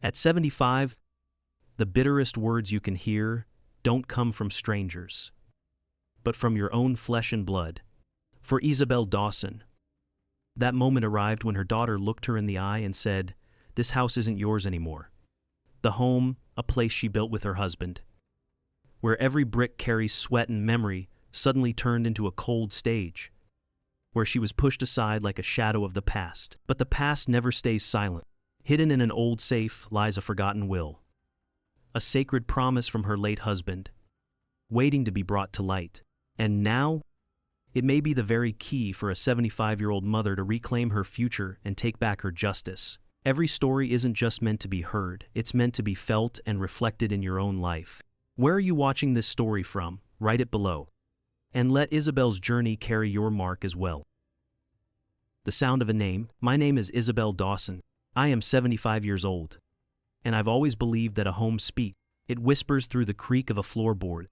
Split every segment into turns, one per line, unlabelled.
At 75, the bitterest words you can hear don't come from strangers, but from your own flesh and blood. For Isabel Dawson, that moment arrived when her daughter looked her in the eye and said, "This house isn't yours anymore." The home, a place she built with her husband, where every brick carries sweat and memory, suddenly turned into a cold stage, where she was pushed aside like a shadow of the past. But the past never stays silent. Hidden in an old safe lies a forgotten will, a sacred promise from her late husband, waiting to be brought to light. And now, it may be the very key for a 75-year-old mother to reclaim her future and take back her justice. Every story isn't just meant to be heard, it's meant to be felt and reflected in your own life. Where are you watching this story from? Write it below. And let Isabel's journey carry your mark as well. The sound of a name. My name is Isabel Dawson. I am 75 years old. And I've always believed that a home speaks. It whispers through the creak of a floorboard,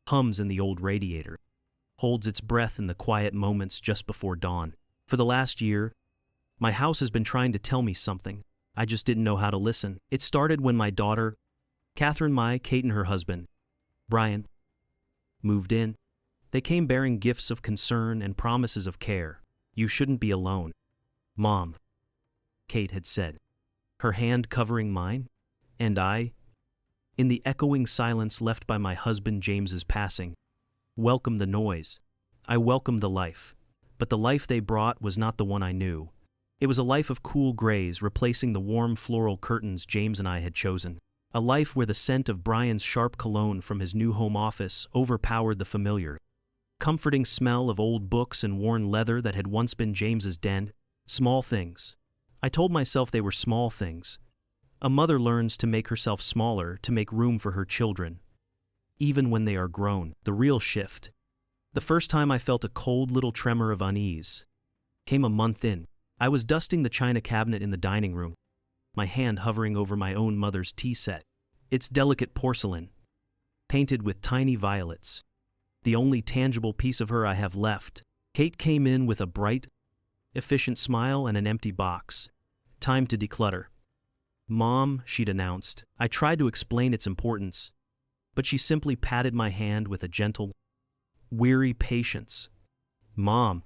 hums in the old radiator, holds its breath in the quiet moments just before dawn. For the last year, my house has been trying to tell me something. I just didn't know how to listen. It started when my daughter, Kate and her husband, Brian, moved in. They came bearing gifts of concern and promises of care. "You shouldn't be alone, Mom," Kate had said, her hand covering mine. And I, in the echoing silence left by my husband James's passing, welcomed the noise. I welcomed the life. But the life they brought was not the one I knew. It was a life of cool grays replacing the warm floral curtains James and I had chosen. A life where the scent of Brian's sharp cologne from his new home office overpowered the familiar, comforting smell of old books and worn leather that had once been James's den. Small things. I told myself they were small things. A mother learns to make herself smaller to make room for her children, even when they are grown. The real shift, the first time I felt a cold little tremor of unease, came a month in. I was dusting the china cabinet in the dining room, my hand hovering over my own mother's tea set. It's delicate porcelain, painted with tiny violets, the only tangible piece of her I have left. Kate came in with a bright, efficient smile and an empty box. "Time to declutter, Mom," she'd announced. I tried to explain its importance, but she simply patted my hand with a gentle, weary patience. "Mom,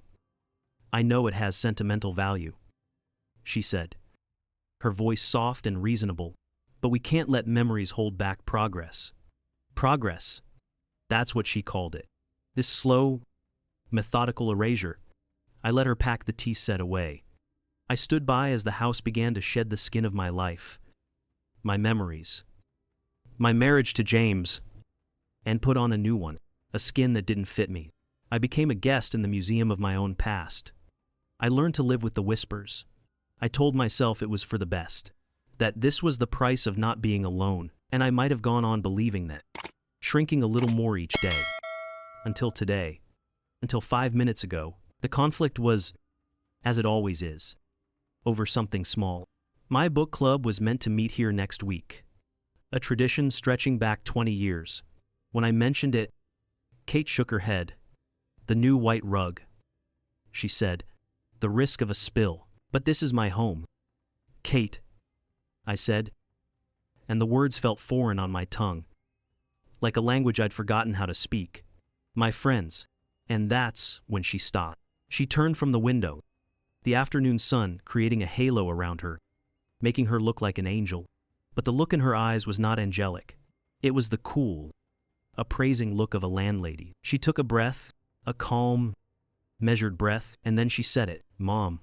I know it has sentimental value," she said, her voice soft and reasonable, "but we can't let memories hold back progress." Progress, that's what she called it. This slow, methodical erasure. I let her pack the tea set away. I stood by as the house began to shed the skin of my life, my memories, my marriage to James, and put on a new one, a skin that didn't fit me. I became a guest in the museum of my own past. I learned to live with the whispers. I told myself it was for the best, that this was the price of not being alone, and I might have gone on believing that, shrinking a little more each day. Until today, until 5 minutes ago, the conflict was, as it always is, over something small. My book club was meant to meet here next week, a tradition stretching back 20 years. When I mentioned it, Kate shook her head. "The new white rug," she said, "the risk of a spill. But this is my home." "Kate," I said, and the words felt foreign on my tongue, like a language I'd forgotten how to speak. "My friends." And that's when she stopped. She turned from the window, the afternoon sun creating a halo around her, making her look like an angel. But the look in her eyes was not angelic. It was the cool, appraising look of a landlady. She took a breath, a calm, measured breath, and then she said it. "Mom,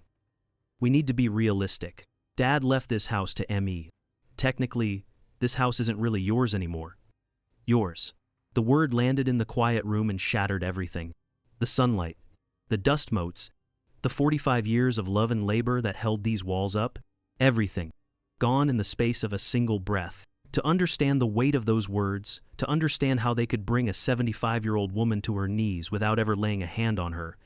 we need to be realistic. Dad left this house to ME. Technically, this house isn't really yours anymore. Yours." The word landed in the quiet room and shattered everything. The sunlight, the dust motes, the 45 years of love and labor that held these walls up, everything, gone in the space of a single breath. To understand the weight of those words, to understand how they could bring a 75-year-old woman to her knees without ever laying a hand on her,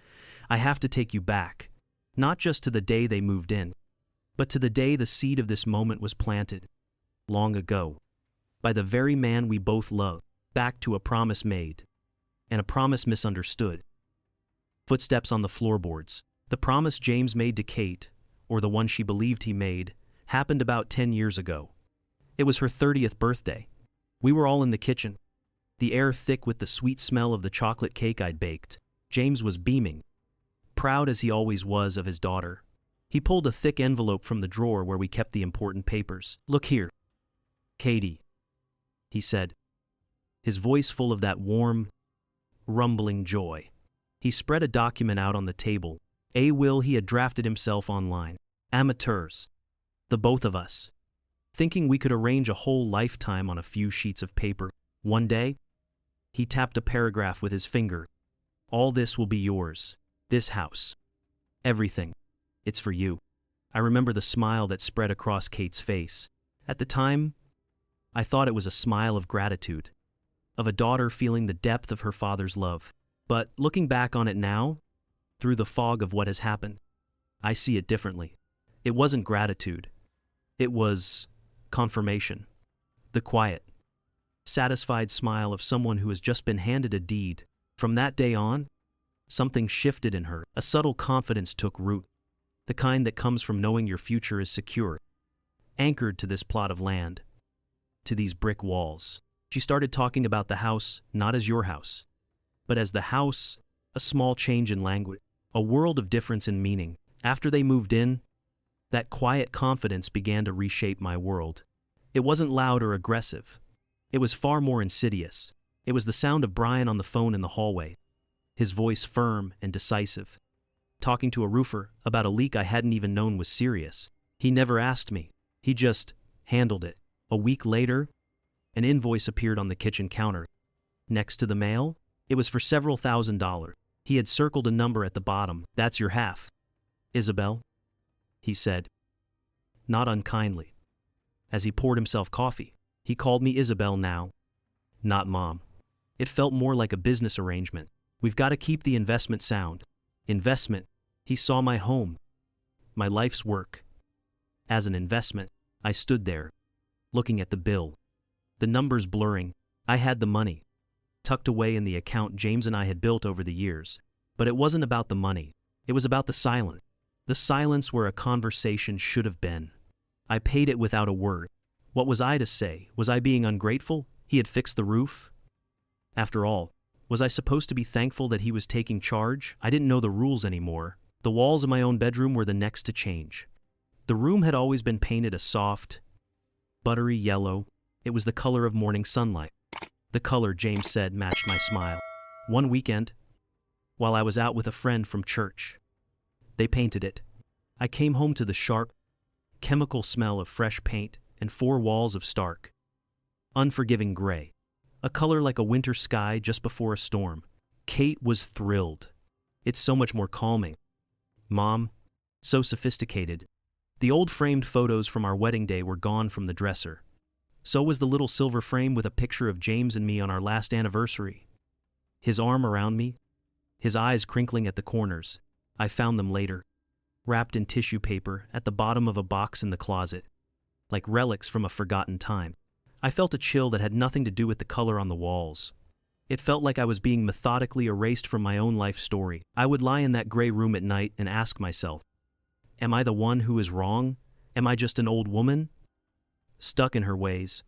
I have to take you back, not just to the day they moved in, but to the day the seed of this moment was planted, long ago, by the very man we both love. Back to a promise made, and a promise misunderstood. Footsteps on the floorboards. The promise James made to Kate, or the one she believed he made, happened about 10 years ago. It was her 30th birthday. We were all in the kitchen, the air thick with the sweet smell of the chocolate cake I'd baked. James was beaming, proud as he always was of his daughter. He pulled a thick envelope from the drawer where we kept the important papers. "Look here, Katie," he said, his voice full of that warm, rumbling joy. He spread a document out on the table, a will he had drafted himself online. Amateurs, the both of us, thinking we could arrange a whole lifetime on a few sheets of paper. One day, he tapped a paragraph with his finger. "All this will be yours. This house. Everything. It's for you." I remember the smile that spread across Kate's face. At the time, I thought it was a smile of gratitude, of a daughter feeling the depth of her father's love. But looking back on it now, through the fog of what has happened, I see it differently. It wasn't gratitude. It was confirmation. The quiet, satisfied smile of someone who has just been handed a deed. From that day on, something shifted in her. A subtle confidence took root, the kind that comes from knowing your future is secure, anchored to this plot of land, to these brick walls. She started talking about the house not as your house, but as the house, a small change in language, a world of difference in meaning. After they moved in, that quiet confidence began to reshape my world. It wasn't loud or aggressive. It was far more insidious. It was the sound of Brian on the phone in the hallway, his voice firm and decisive, talking to a roofer about a leak I hadn't even known was serious. He never asked me. He just handled it. A week later, an invoice appeared on the kitchen counter. Next to the mail, it was for several $1,000s. He had circled a number at the bottom. "That's your half, Isabel," he said, not unkindly. As he poured himself coffee, he called me Isabel now, not Mom. It felt more like a business arrangement. "We've got to keep the investment sound." Investment. He saw my home, my life's work, as an investment. I stood there, looking at the bill, the numbers blurring. I had the money, tucked away in the account James and I had built over the years. But it wasn't about the money. It was about the silence where a conversation should have been. I paid it without a word. What was I to say? Was I being ungrateful? He had fixed the roof. After all, was I supposed to be thankful that he was taking charge? I didn't know the rules anymore. The walls of my own bedroom were the next to change. The room had always been painted a soft, buttery yellow. It was the color of morning sunlight. The color, James said, matched my smile. One weekend, while I was out with a friend from church, they painted it. I came home to the sharp, chemical smell of fresh paint and 4 walls of stark, unforgiving gray, a color like a winter sky just before a storm. Kate was thrilled. "It's so much more calming, Mom, so sophisticated." The old framed photos from our wedding day were gone from the dresser. So was the little silver frame with a picture of James and me on our last anniversary. His arm around me, his eyes crinkling at the corners. I found them later, wrapped in tissue paper at the bottom of a box in the closet, like relics from a forgotten time. I felt a chill that had nothing to do with the color on the walls. It felt like I was being methodically erased from my own life story. I would lie in that gray room at night and ask myself, am I the one who is wrong? Am I just an old woman, stuck in her ways?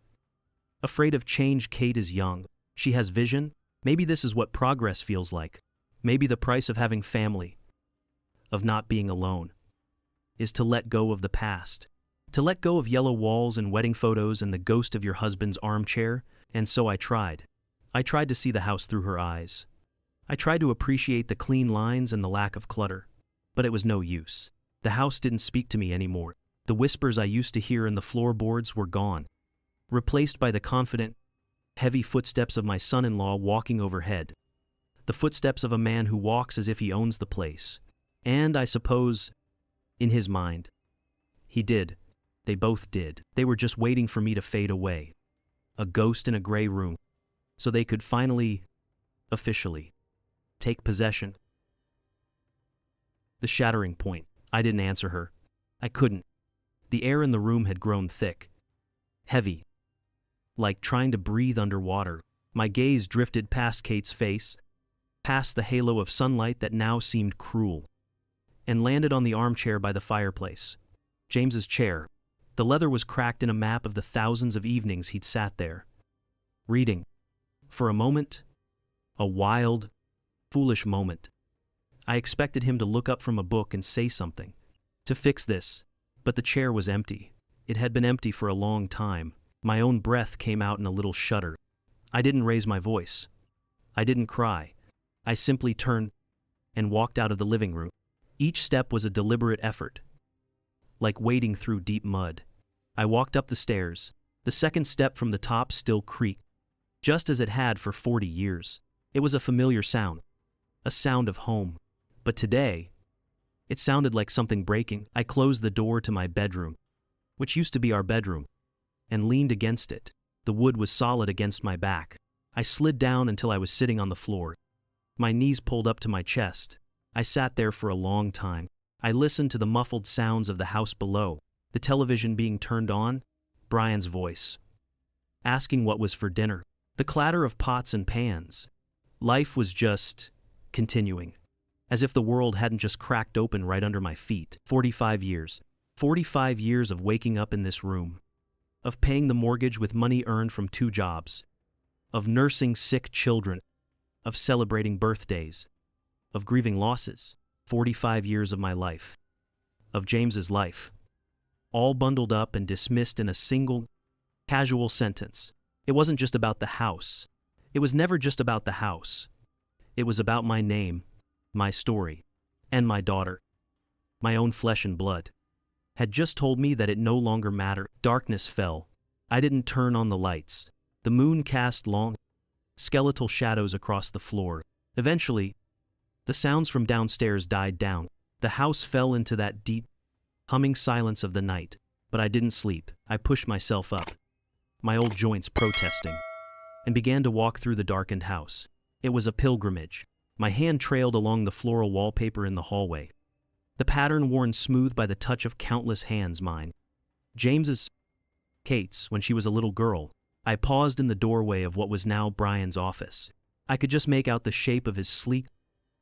Afraid of change. Kate is young. She has vision. Maybe this is what progress feels like. Maybe the price of having family, of not being alone, is to let go of the past. To let go of yellow walls and wedding photos and the ghost of your husband's armchair. And so I tried. I tried to see the house through her eyes. I tried to appreciate the clean lines and the lack of clutter. But it was no use. The house didn't speak to me anymore. The whispers I used to hear in the floorboards were gone, replaced by the confident, heavy footsteps of my son-in-law walking overhead. The footsteps of a man who walks as if he owns the place. And I suppose, in his mind, he did. They both did. They were just waiting for me to fade away. A ghost in a gray room. So they could finally, officially, take possession. The shattering point. I didn't answer her. I couldn't. The air in the room had grown thick, heavy, like trying to breathe underwater. My gaze drifted past Kate's face, past the halo of sunlight that now seemed cruel, and landed on the armchair by the fireplace. James's chair, The leather was cracked in a map of the thousands of evenings he'd sat there, reading. For a moment, a wild, foolish moment, I expected him to look up from a book and say something, to fix this, but the chair was empty. It had been empty for a long time. My own breath came out in a little shudder. I didn't raise my voice. I didn't cry. I simply turned and walked out of the living room. Each step was a deliberate effort, like wading through deep mud. I walked up the stairs. The second step from the top still creaked, just as it had for 40 years. It was a familiar sound, a sound of home. But today, it sounded like something breaking. I closed the door to my bedroom, which used to be our bedroom, and leaned against it. The wood was solid against my back. I slid down until I was sitting on the floor. My knees pulled up to my chest. I sat there for a long time. I listened to the muffled sounds of the house below, the television being turned on, Brian's voice, asking what was for dinner, the clatter of pots and pans. Life was just continuing, as if the world hadn't just cracked open right under my feet. 45 years. 45 years of waking up in this room, of paying the mortgage with money earned from 2 jobs, of nursing sick children, of celebrating birthdays, of grieving losses. 45 years of my life, of James's life, all bundled up and dismissed in a single, casual sentence. It wasn't just about the house. It was never just about the house. It was about my name, my story, and my daughter. My own flesh and blood had just told me that it no longer mattered. Darkness fell. I didn't turn on the lights. The moon cast long, skeletal shadows across the floor. Eventually, the sounds from downstairs died down. The house fell into that deep, humming silence of the night. But I didn't sleep. I pushed myself up, my old joints protesting, and began to walk through the darkened house. It was a pilgrimage. My hand trailed along the floral wallpaper in the hallway, the pattern worn smooth by the touch of countless hands. Mine, James's, Kate's, when she was a little girl. I paused in the doorway of what was now Brian's office. I could just make out the shape of his sleek,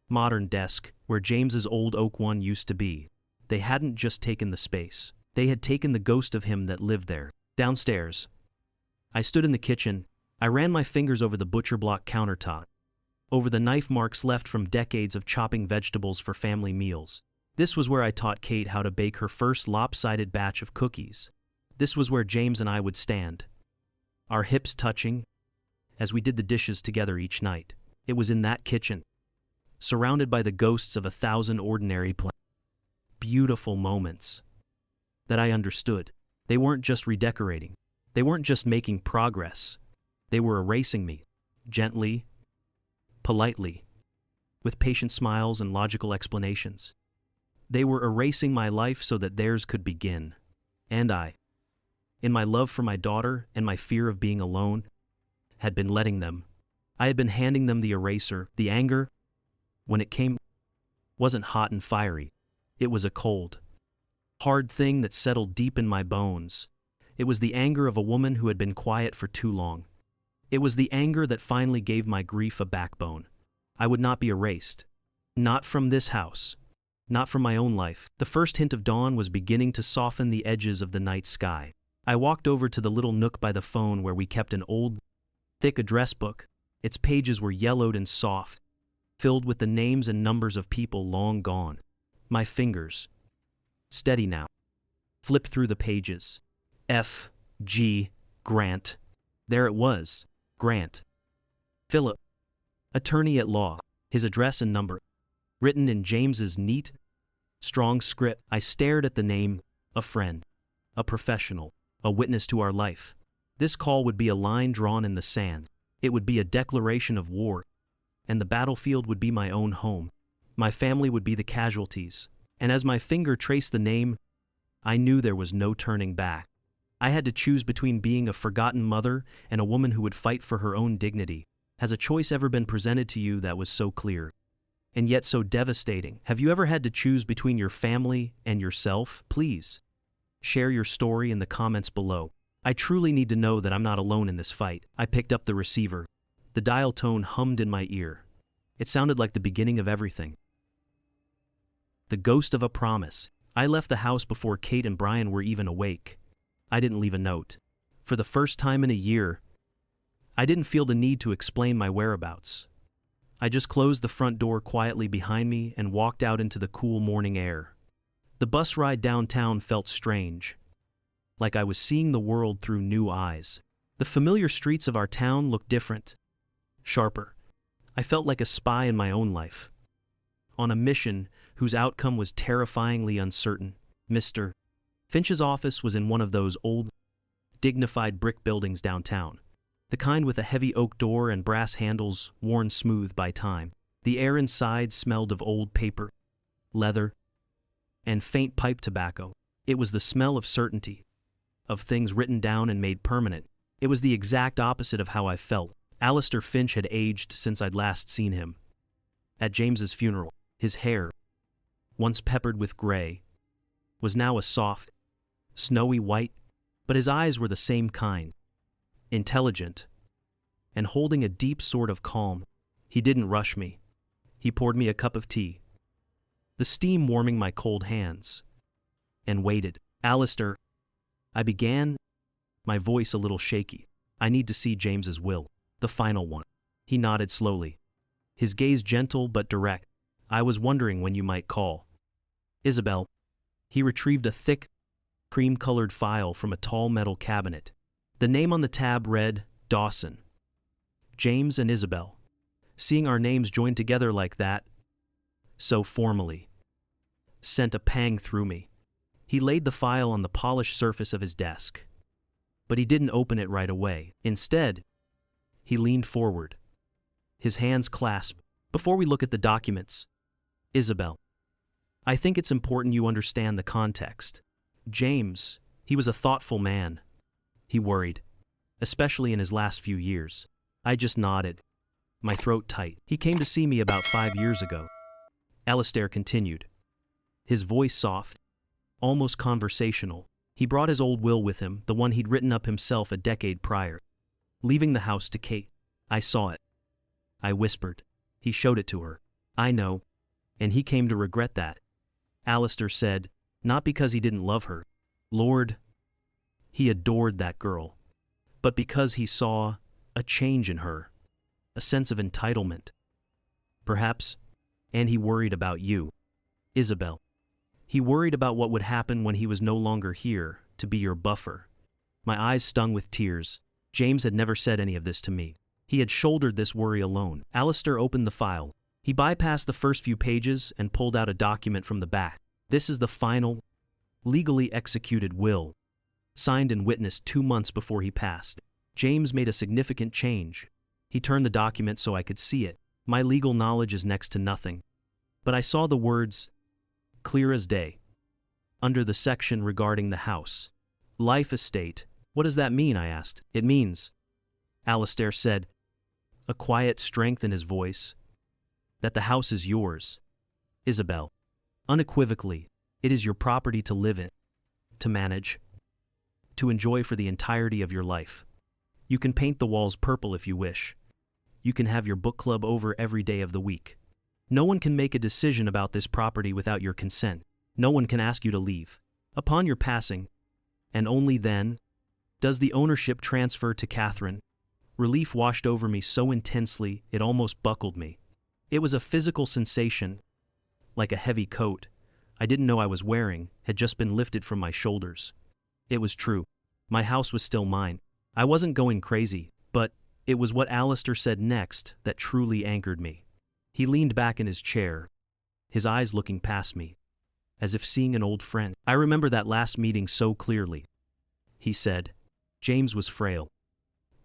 modern desk where James's old oak one used to be. They hadn't just taken the space. They had taken the ghost of him that lived there. Downstairs, I stood in the kitchen. I ran my fingers over the butcher block countertop, over the knife marks left from decades of chopping vegetables for family meals. This was where I taught Kate how to bake her first lopsided batch of cookies. This was where James and I would stand, our hips touching, as we did the dishes together each night. It was in that kitchen, surrounded by the ghosts of 1,000 ordinary beautiful moments, that I understood. They weren't just redecorating. They weren't just making progress. They were erasing me, gently, politely, with patient smiles and logical explanations. They were erasing my life so that theirs could begin. And I, in my love for my daughter and my fear of being alone, had been letting them. I had been handing them the eraser. The anger, when it came, wasn't hot and fiery. It was a cold, hard thing that settled deep in my bones. It was the anger of a woman who had been quiet for too long. It was the anger that finally gave my grief a backbone. I would not be erased. Not from this house. Not from my own life. The first hint of dawn was beginning to soften the edges of the night sky. I walked over to the little nook by the phone where we kept an old, thick address book. Its pages were yellowed and soft, filled with the names and numbers of people long gone. My fingers, steady now, flipped through the pages. F. G. Grant. There it was. Grant. Philip. Attorney at law. His address and number, written in James's neat, strong script. I stared at the name. A friend. A professional. A witness to our life. This call would be a line drawn in the sand. It would be a declaration of war. And the battlefield would be my own home. My family would be the casualties. And as my finger traced the name, I knew there was no turning back. I had to choose between being a forgotten mother and a woman who would fight for her own dignity. Has a choice ever been presented to you that was so clear, and yet so devastating? Have you ever had to choose between your family and yourself? Please share your story in the comments below. I truly need to know that I'm not alone in this fight. I picked up the receiver. The dial tone hummed in my ear. It sounded like the beginning of everything. The ghost of a promise. I left the house before Kate and Brian were even awake. I didn't leave a note. For the first time in a year, I didn't feel the need to explain my whereabouts. I just closed the front door quietly behind me and walked out into the cool morning air. The bus ride downtown felt strange, like I was seeing the world through new eyes. The familiar streets of our town looked different, sharper. I felt like a spy in my own life, on a mission whose outcome was terrifyingly uncertain. Mr. Finch's office was in one of those old, dignified brick buildings downtown, the kind with a heavy oak door and brass handles worn smooth by time. The air inside smelled of old paper, leather, and faint pipe tobacco. It was the smell of certainty, of things written down and made permanent. It was the exact opposite of how I felt. Alistair Finch had aged since I'd last seen him. At James's funeral, his hair, once peppered with gray, was now a soft, snowy white, but his eyes were the same kind, intelligent, and holding a deep sort of calm. He didn't rush me. He poured me a cup of tea, the steam warming my cold hands, and waited. Alistair, I began, my voice a little shaky. I need to see James's will, the final one. He nodded slowly, his gaze gentle but direct. I was wondering when you might call. Isabel. He retrieved a thick, cream-colored file from a tall metal cabinet. The name on the tab read, Dawson. James and Isabel. Seeing our names joined together like that, so formally, sent a pang through me. He laid the file on the polished surface of his desk. But he didn't open it right away. Instead, he leaned forward, his hands clasped. Before we look at the documents, Isabel, I think it's important you understand the context. James, he was a thoughtful man. He worried, especially in his last few years. I just nodded, my throat tight. He came to see me about 5 years ago. Alistair continued, his voice soft, almost conversational. He brought his old will with him, the one he'd written up himself a decade prior, leaving the house to Kate. I saw it. I whispered. He showed it to her. I know, and he came to regret that. Alistair said, not because he didn't love her. Lord, he adored that girl, but because he saw a change in her, a sense of entitlement. Perhaps, and he worried about you, Isabel. He worried about what would happen when he was no longer here to be your buffer. My eyes stung with tears. James had never said any of this to me. He had shouldered this worry alone. Alistair opened the file. He bypassed the first few pages and pulled out a document from the back. This is the final, legally executed will, signed and witnessed 2 months before he passed. James made a significant change. He turned the document so I could see it. My legal knowledge is next to nothing. But I saw the words, clear as day, under the section regarding the house. Life estate. What does that mean? I asked. It means, Alistair said, a quiet strength in his voice, that the house is yours, Isabel. Unequivocally, it is your property to live in, to manage, to enjoy for the entirety of your life. You can paint the walls purple if you wish. You can have your book club over every day of the week. No one can make a decision about this property without your consent. No one can ask you to leave. Upon your passing, and only then, does the ownership transfer to Catherine. Relief washed over me so intensely it almost buckled me. It was a physical sensation, like a heavy coat I didn't know I was wearing had just been lifted from my shoulders. It was true. My house was still mine. I wasn't going crazy, but it was what Alistair said next that truly anchored me. He leaned back in his chair, his eyes looking past me, as if seeing an old friend. I remember that last meeting so clearly. He said, James was frail,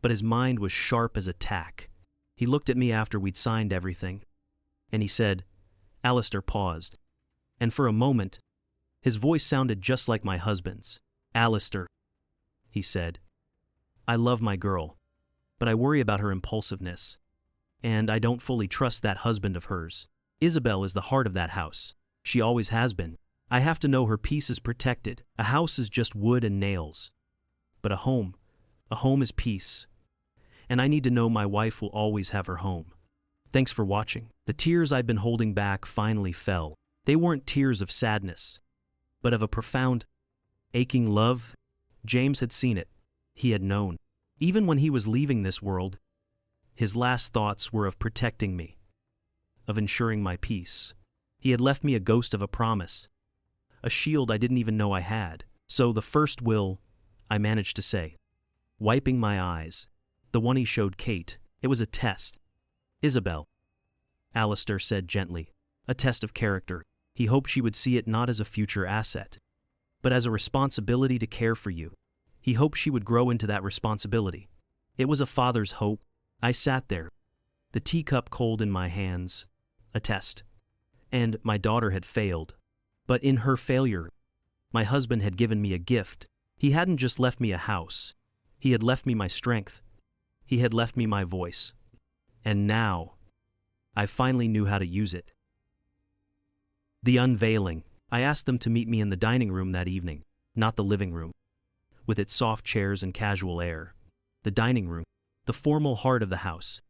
but his mind was sharp as a tack. He looked at me after we'd signed everything, and he said, Alistair paused, and for a moment, his voice sounded just like my husband's. Alistair, he said, I love my girl, but I worry about her impulsiveness, and I don't fully trust that husband of hers. Isabel is the heart of that house. She always has been. I have to know her peace is protected. A house is just wood and nails, but a home is peace, and I need to know my wife will always have her home. Thanks for watching. The tears I'd been holding back finally fell. They weren't tears of sadness, but of a profound, aching love James had seen it. He had known. Even when he was leaving this world, his last thoughts were of protecting me, of ensuring my peace. He had left me a ghost of a promise, a shield I didn't even know I had. So the first will, I managed to say, wiping my eyes, the one he showed Kate, it was a test. Isabel, Alistair said gently, a test of character. He hoped she would see it not as a future asset, but as a responsibility to care for you. He hoped she would grow into that responsibility. It was a father's hope. I sat there, the teacup cold in my hands, a test. And my daughter had failed. But in her failure, my husband had given me a gift. He hadn't just left me a house. He had left me my strength. He had left me my voice. And now, I finally knew how to use it. The unveiling. I asked them to meet me in the dining room that evening, not the living room, with its soft chairs and casual air. The dining room, the formal heart of the house,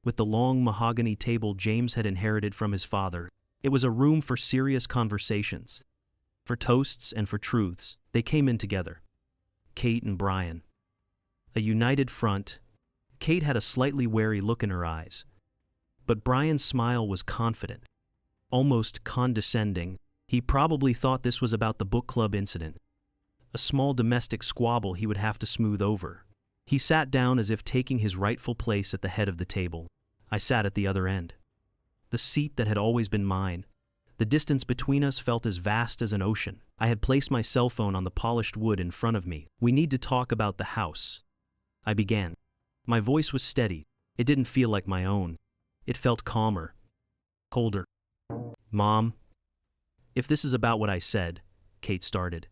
with the long mahogany table James had inherited from his father. It was a room for serious conversations, for toasts and for truths. They came in together. Kate and Brian. A united front. Kate had a slightly wary look in her eyes, but Brian's smile was confident, almost condescending. He probably thought this was about the book club incident, a small domestic squabble he would have to smooth over. He sat down as if taking his rightful place at the head of the table. I sat at the other end. The seat that had always been mine. The distance between us felt as vast as an ocean. I had placed my cell phone on the polished wood in front of me. We need to talk about the house, I began. My voice was steady. It didn't feel like my own. It felt calmer, colder. Mom, if this is about what I said, Kate started,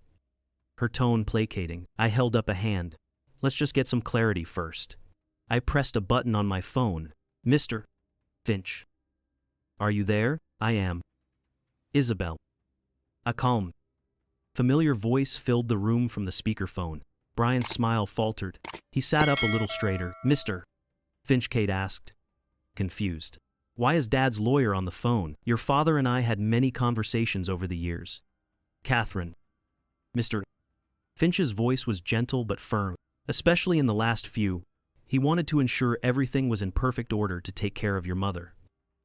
her tone placating. I held up a hand. Let's just get some clarity first. I pressed a button on my phone. Mr. Finch. Are you there? I am. Isabel. A calm, familiar voice filled the room from the speakerphone. Brian's smile faltered. He sat up a little straighter. Mr. Finch, Kate asked, confused. Why is Dad's lawyer on the phone? Your father and I had many conversations over the years. Catherine. Mr. Finch's voice was gentle but firm, especially in the last few. He wanted to ensure everything was in perfect order to take care of your mother.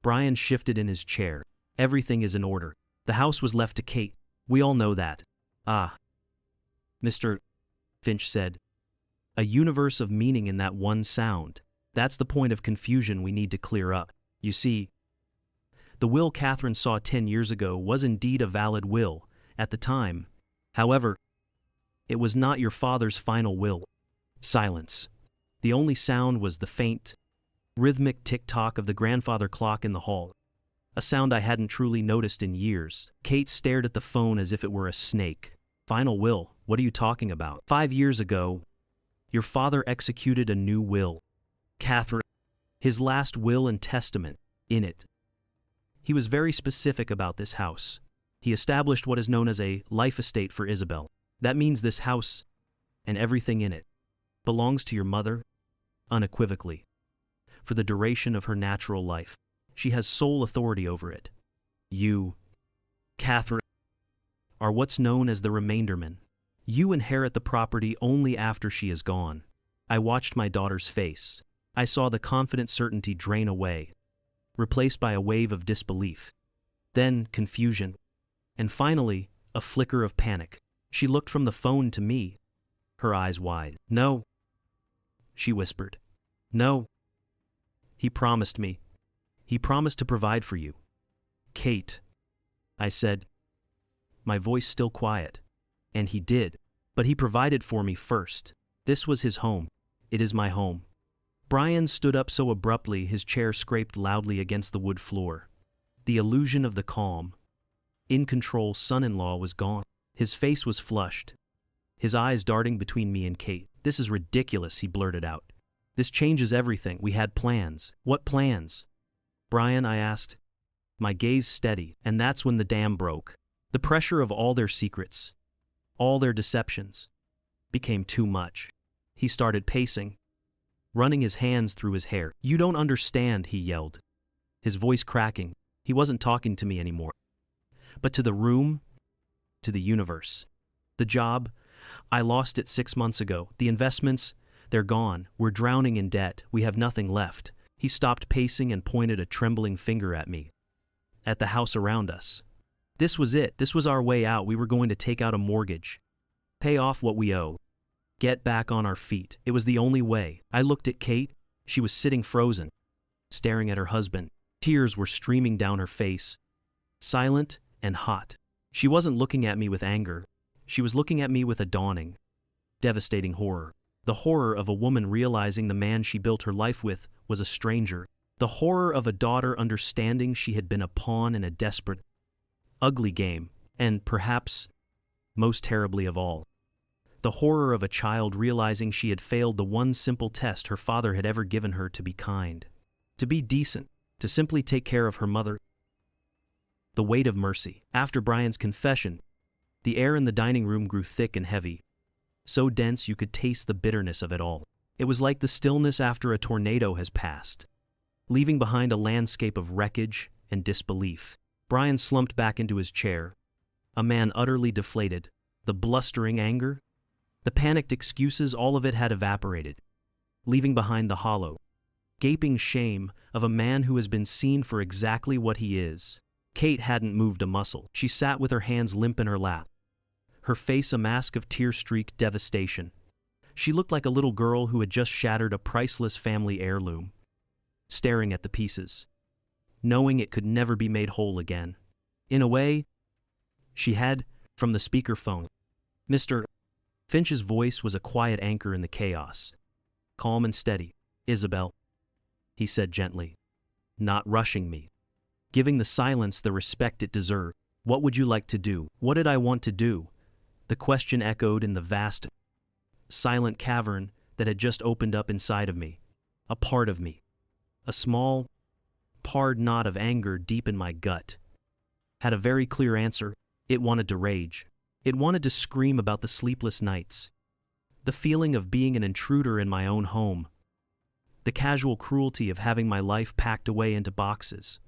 Brian shifted in his chair. Everything is in order. The house was left to Kate. We all know that. Ah. Mr. Finch said. A universe of meaning in that one sound. That's the point of confusion we need to clear up. You see, the will Catherine saw 10 years ago was indeed a valid will at the time. However, it was not your father's final will. Silence. The only sound was the faint, rhythmic tick-tock of the grandfather clock in the hall, a sound I hadn't truly noticed in years. Kate stared at the phone as if it were a snake. Final will? What are you talking about? 5 years ago, your father executed a new will. Catherine, his last will and testament, in it. He was very specific about this house. He established what is known as a life estate for Isabel. That means this house, and everything in it, belongs to your mother, unequivocally, for the duration of her natural life. She has sole authority over it. You, Catherine, are what's known as the remainderman. You inherit the property only after she is gone. I watched my daughter's face. I saw the confident certainty drain away, replaced by a wave of disbelief. Then confusion, and finally, a flicker of panic. She looked from the phone to me, her eyes wide. No, she whispered. No. He promised me. He promised to provide for you. Kate, I said, my voice still quiet. And he did. But he provided for me first. This was his home. It is my home. Brian stood up so abruptly his chair scraped loudly against the wood floor. The illusion of the calm, in-control son-in-law was gone. His face was flushed, his eyes darting between me and Kate. This is ridiculous, he blurted out. This changes everything. We had plans. What plans? Brian, I asked, my gaze steady, and that's when the dam broke. The pressure of all their secrets, all their deceptions, became too much. He started pacing, running his hands through his hair. You don't understand, he yelled, his voice cracking. He wasn't talking to me anymore, but to the room, to the universe. The job I lost it 6 months ago. The investments, they're gone. We're drowning in debt. We have nothing left. He stopped pacing and pointed a trembling finger at me. At the house around us. This was it. This was our way out. We were going to take out a mortgage. Pay off what we owe. Get back on our feet. It was the only way. I looked at Kate. She was sitting frozen, staring at her husband. Tears were streaming down her face, silent and hot. She wasn't looking at me with anger. She was looking at me with a dawning, devastating horror. The horror of a woman realizing the man she built her life with was a stranger. The horror of a daughter understanding she had been a pawn in a desperate, ugly game. And perhaps, most terribly of all, the horror of a child realizing she had failed the one simple test her father had ever given her: to be kind, to be decent, to simply take care of her mother. The weight of mercy. After Brian's confession, the air in the dining room grew thick and heavy, so dense you could taste the bitterness of it all. It was like the stillness after a tornado has passed, leaving behind a landscape of wreckage and disbelief. Brian slumped back into his chair, a man utterly deflated. The blustering anger, the panicked excuses, all of it had evaporated, leaving behind the hollow, gaping shame of a man who has been seen for exactly what he is. Kate hadn't moved a muscle. She sat with her hands limp in her lap, her face a mask of tear-streaked devastation. She looked like a little girl who had just shattered a priceless family heirloom, staring at the pieces, knowing it could never be made whole again. In a way, she had. From the speakerphone, Mr. Finch's voice was a quiet anchor in the chaos. Calm and steady. "Isabel," he said gently, not rushing me, giving the silence the respect it deserved. "What would you like to do?" What did I want to do? The question echoed in the vast, silent cavern that had just opened up inside of me. A part of me, a small, hard knot of anger deep in my gut, had a very clear answer. It wanted to rage. It wanted to scream about the sleepless nights, the feeling of being an intruder in my own home, the casual cruelty of having my life packed away into boxes.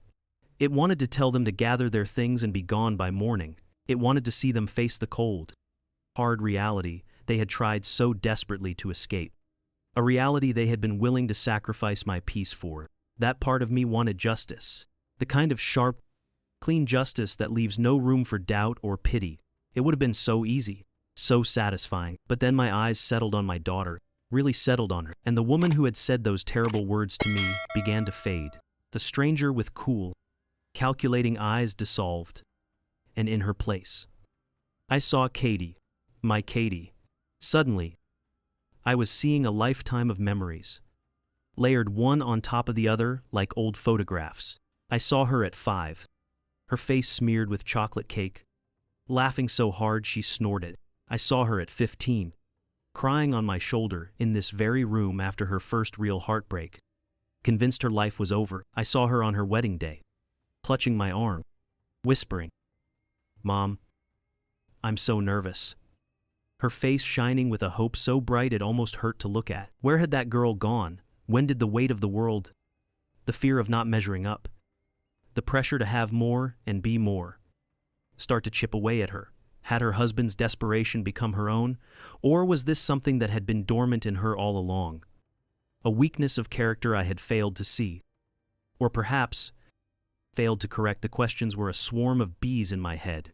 It wanted to tell them to gather their things and be gone by morning. It wanted to see them face the cold, hard reality they had tried so desperately to escape. A reality they had been willing to sacrifice my peace for. That part of me wanted justice. The kind of sharp, clean justice that leaves no room for doubt or pity. It would have been so easy, so satisfying. But then my eyes settled on my daughter, really settled on her, and the woman who had said those terrible words to me began to fade. The stranger with cool, calculating eyes dissolved, and in her place, I saw Katie, my Katie. Suddenly, I was seeing a lifetime of memories, layered one on top of the other like old photographs. I saw her at 5. Her face smeared with chocolate cake, laughing so hard she snorted. I saw her at 15, crying on my shoulder in this very room after her first real heartbreak, convinced her life was over. I saw her on her wedding day, clutching my arm, whispering, "Mom, I'm so nervous." Her face shining with a hope so bright it almost hurt to look at. Where had that girl gone? When did the weight of the world, the fear of not measuring up, the pressure to have more and be more, start to chip away at her? Had her husband's desperation become her own? Or was this something that had been dormant in her all along? A weakness of character I had failed to see. Or perhaps failed to correct. The questions were a swarm of bees in my head,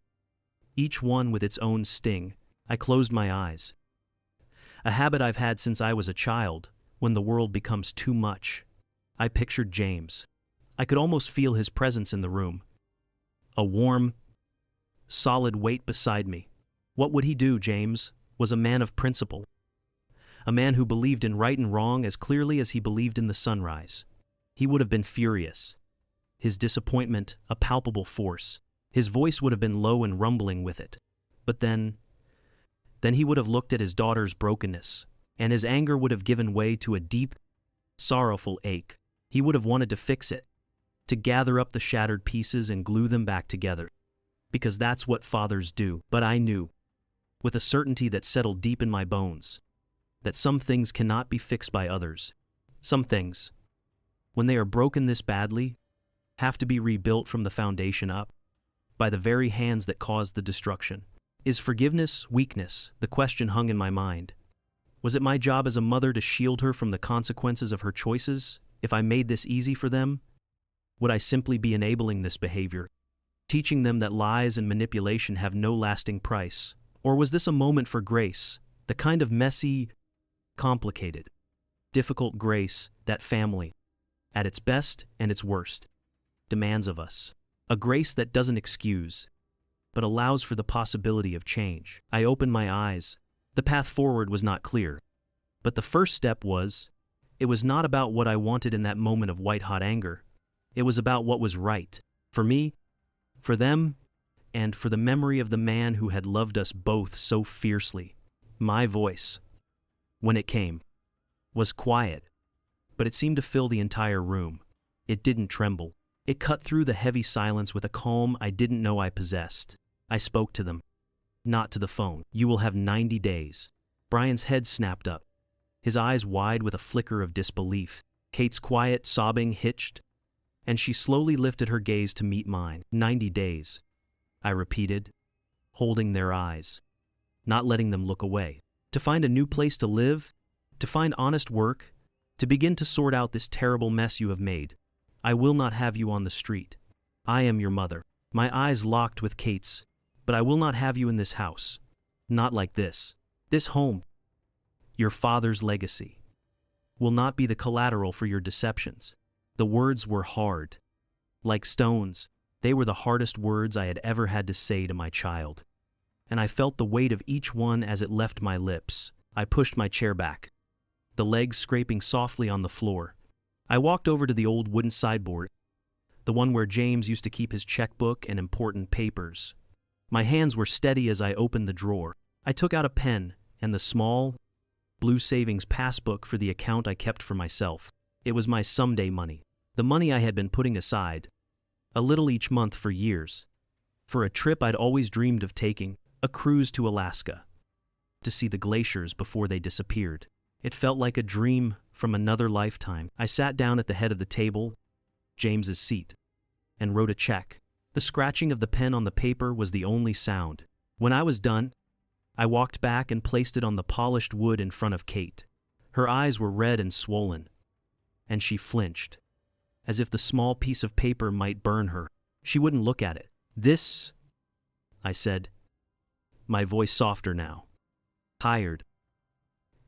each one with its own sting. I closed my eyes. A habit I've had since I was a child, when the world becomes too much. I pictured James. I could almost feel his presence in the room. A warm, solid weight beside me. What would he do? James was a man of principle. A man who believed in right and wrong as clearly as he believed in the sunrise. He would have been furious, his disappointment a palpable force. His voice would have been low and rumbling with it. But then he would have looked at his daughter's brokenness, and his anger would have given way to a deep, sorrowful ache. He would have wanted to fix it, to gather up the shattered pieces and glue them back together, because that's what fathers do. But I knew, with a certainty that settled deep in my bones, that some things cannot be fixed by others. Some things, when they are broken this badly, have to be rebuilt from the foundation up, by the very hands that caused the destruction. Is forgiveness weakness? The question hung in my mind. Was it my job as a mother to shield her from the consequences of her choices? If I made this easy for them, would I simply be enabling this behavior, teaching them that lies and manipulation have no lasting price? Or was this a moment for grace, the kind of messy, complicated, difficult grace that family, at its best and its worst, demands of us? A grace that doesn't excuse, but allows for the possibility of change. I opened my eyes. The path forward was not clear, but the first step was, it was not about what I wanted in that moment of white-hot anger. It was about what was right, for me, for them, and for the memory of the man who had loved us both so fiercely. My voice, when it came, was quiet, but it seemed to fill the entire room. It didn't tremble. It cut through the heavy silence with a calm I didn't know I possessed. I spoke to them, not to the phone. You will have 90 days. Brian's head snapped up, his eyes wide with a flicker of disbelief. Kate's quiet, sobbing hitched, and she slowly lifted her gaze to meet mine. 90 days, I repeated, holding their eyes, not letting them look away. To find a new place to live, to find honest work, to begin to sort out this terrible mess you have made. I will not have you on the street. I am your mother. My eyes locked with Kate's, but I will not have you in this house. Not like this. This home, your father's legacy, will not be the collateral for your deceptions. The words were hard. Like stones, they were the hardest words I had ever had to say to my child. And I felt the weight of each one as it left my lips. I pushed my chair back, the legs scraping softly on the floor. I walked over to the old wooden sideboard, the one where James used to keep his checkbook and important papers. My hands were steady as I opened the drawer. I took out a pen and the small, blue savings passbook for the account I kept for myself. It was my someday money, the money I had been putting aside, a little each month for years, for a trip I'd always dreamed of taking, a cruise to Alaska, to see the glaciers before they disappeared. It felt like a dream from another lifetime. I sat down at the head of the table, James's seat, and wrote a check. The scratching of the pen on the paper was the only sound. When I was done, I walked back and placed it on the polished wood in front of Kate. Her eyes were red and swollen, and she flinched, as if the small piece of paper might burn her. She wouldn't look at it. This, I said, my voice softer now, tired,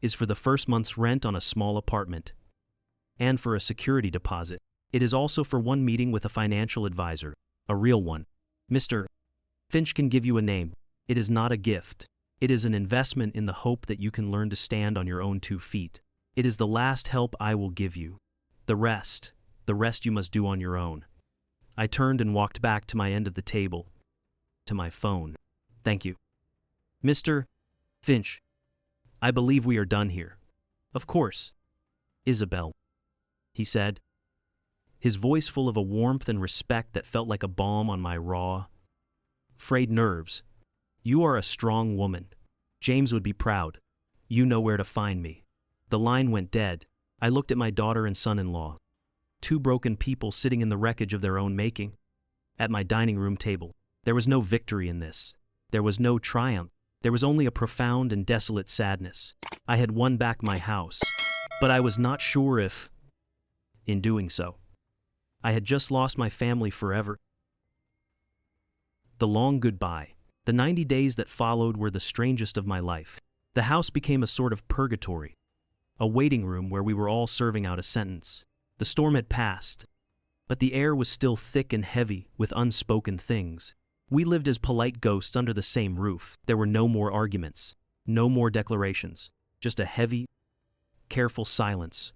is for the first month's rent on a small apartment, and for a security deposit. It is also for one meeting with a financial advisor, a real one. Mr. Finch can give you a name. It is not a gift. It is an investment in the hope that you can learn to stand on your own 2 feet. It is the last help I will give you. The rest you must do on your own. I turned and walked back to my end of the table, to my phone. Thank you. Mr. Finch, I believe we are done here. Of course, Isabel, he said, his voice full of a warmth and respect that felt like a balm on my raw, frayed nerves. You are a strong woman. James would be proud. You know where to find me. The line went dead. I looked at my daughter and son-in-law, 2 broken people sitting in the wreckage of their own making, at my dining room table. There was no victory in this. There was no triumph. There was only a profound and desolate sadness. I had won back my house, but I was not sure if, in doing so, I had just lost my family forever. The long goodbye, the 90 days that followed were the strangest of my life. The house became a sort of purgatory, a waiting room where we were all serving out a sentence. The storm had passed, but the air was still thick and heavy with unspoken things. We lived as polite ghosts under the same roof. There were no more arguments, no more declarations, just a heavy, careful silence.